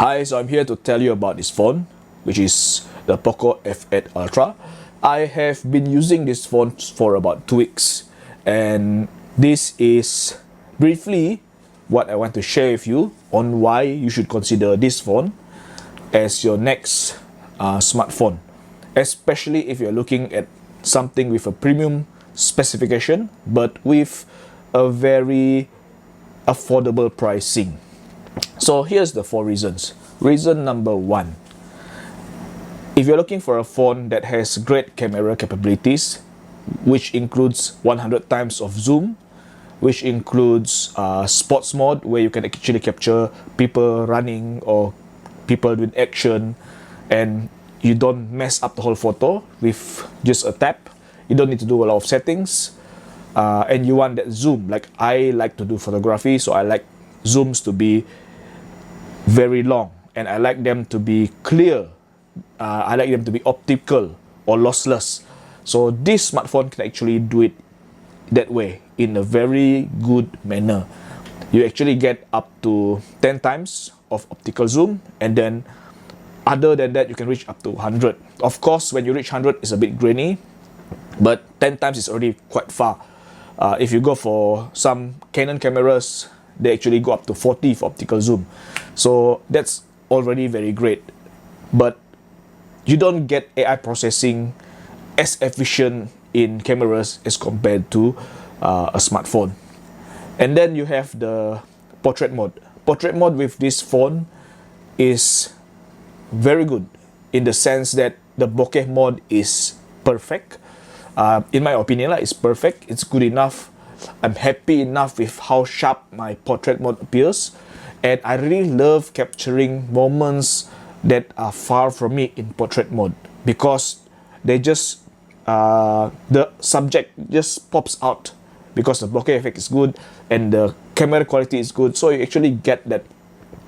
Hi, so I'm here to tell you about this phone, which is the POCO F8 Ultra. I have been using this phone for about 2 weeks, and this is briefly what I want to share with you on why you should consider this phone as your next smartphone, especially if you're looking at something with a premium specification but with a very affordable pricing. So here's the 4 reasons. Reason number 1. If you're looking for a phone that has great camera capabilities, which includes 100 times of zoom, which includes sports mode where you can actually capture people running or people doing action, and you don't mess up the whole photo with just a tap. You don't need to do a lot of settings, and you want that zoom. Like I like to do photography, so I like zooms to be very long, and I like them to be clear. I like them to be optical or lossless. So this smartphone can actually do it that way in a very good manner. You actually get up to 10 times of optical zoom, and then other than that you can reach up to 100. Of course, when you reach 100 it's a bit grainy, but 10 times is already quite far. If you go for some Canon cameras, they actually go up to 40 for optical zoom. So that's already very great. But you don't get AI processing as efficient in cameras as compared to a smartphone. And then you have the portrait mode. Portrait mode with this phone is very good in the sense that the bokeh mode is perfect. In my opinion, it's perfect. It's good enough. I'm happy enough with how sharp my portrait mode appears, and I really love capturing moments that are far from me in portrait mode, because they just the subject just pops out because the bokeh effect is good and the camera quality is good, so you actually get that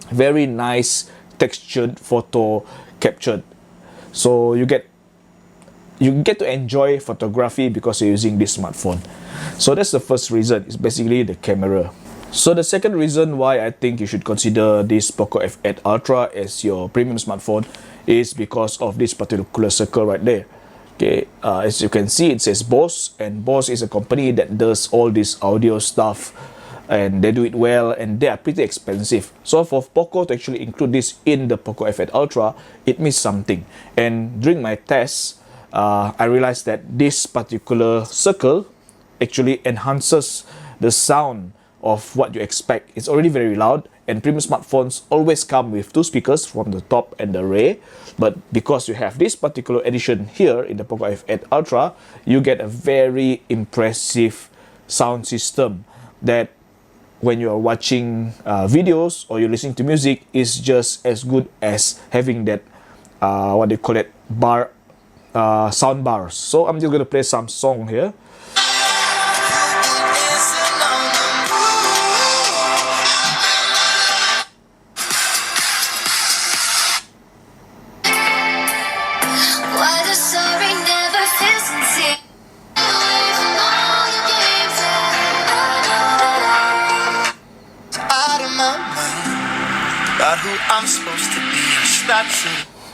very nice textured photo captured. So you get to enjoy photography because you're using this smartphone. So that's the first reason. It's basically the camera. So the second reason why I think you should consider this POCO F8 Ultra as your premium smartphone is because of this particular circle right there. Okay, as you can see, it says Bose, and Bose is a company that does all this audio stuff, and they do it well, and they are pretty expensive. So for POCO to actually include this in the POCO F8 Ultra, it means something. And during my tests, I realized that this particular circle actually enhances the sound of what you expect. It's already very loud, and premium smartphones always come with 2 speakers from the top and the rear, but because you have this particular edition here in the POCO F8 Ultra, you get a very impressive sound system that when you are watching videos or you're listening to music is just as good as having that what they call it, sound bars. So I'm just gonna play some song here.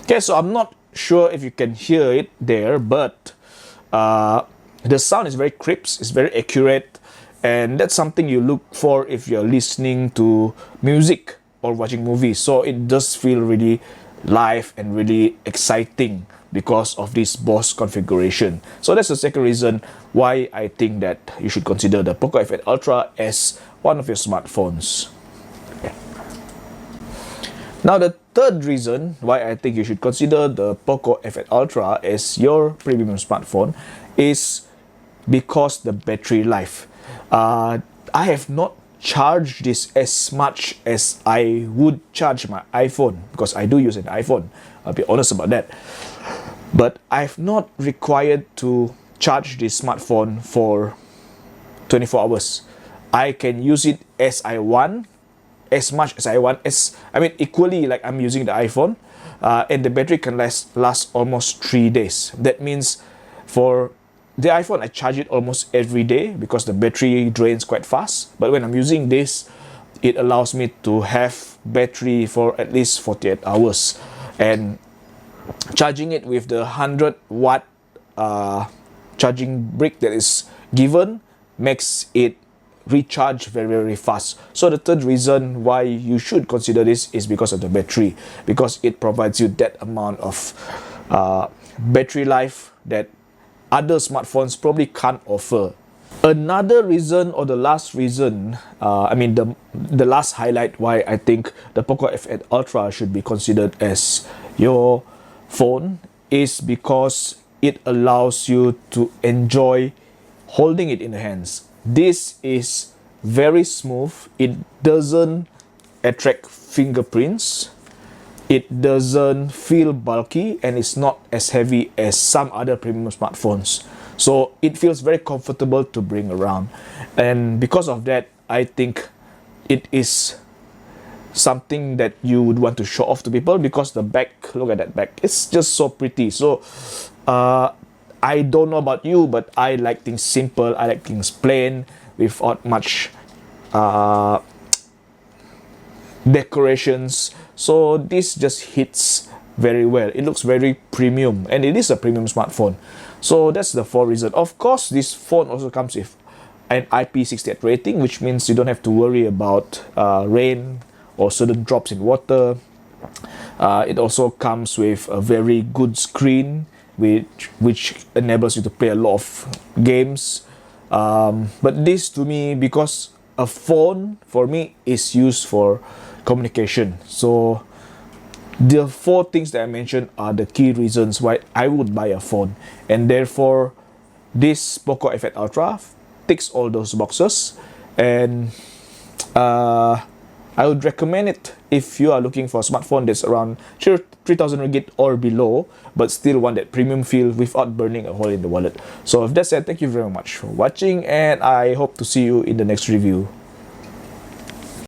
Okay, so I'm not sure if you can hear it there, but the sound is very crisp, it's very accurate, and that's something you look for if you're listening to music or watching movies. So it does feel really live and really exciting because of this Bose configuration. So that's the second reason why I think that you should consider the POCO F8 Ultra as one of your smartphones. Now the third reason why I think you should consider the POCO F8 Ultra as your premium smartphone is because the battery life. I have not charged this as much as I would charge my iPhone, because I do use an iPhone, I'll be honest about that. But I've not required to charge this smartphone for 24 hours. I can use it as I want, as much as I want, equally like I'm using the iPhone, and the battery can last almost 3 days. That means for the iPhone, I charge it almost every day because the battery drains quite fast. But when I'm using this, it allows me to have battery for at least 48 hours, and charging it with the 100-watt charging brick that is given makes it recharge very fast. So the third reason why you should consider this is because of the battery, because it provides you that amount of battery life that other smartphones probably can't offer. Another reason, or the last reason, the last highlight why I think the POCO F8 Ultra should be considered as your phone is because it allows you to enjoy holding it in the hands. This is very smooth. It doesn't attract fingerprints. It doesn't feel bulky, and it's not as heavy as some other premium smartphones. So it feels very comfortable to bring around. And because of that, I think it is something that you would want to show off to people, because the back, look at that back, it's just so pretty. So I don't know about you, but I like things simple. I like things plain without much decorations. So this just hits very well. It looks very premium, and it is a premium smartphone. So that's the 4 reasons. Of course, this phone also comes with an IP68 rating, which means you don't have to worry about rain or sudden drops in water. It also comes with a very good screen, which enables you to play a lot of games. But this, to me, because a phone for me is used for communication, so the 4 things that I mentioned are the key reasons why I would buy a phone, and therefore this POCO F8 Ultra ticks all those boxes, and I would recommend it if you are looking for a smartphone that's around 3,000 ringgit or below, but still want that premium feel without burning a hole in the wallet. So with that said, thank you very much for watching, and I hope to see you in the next review.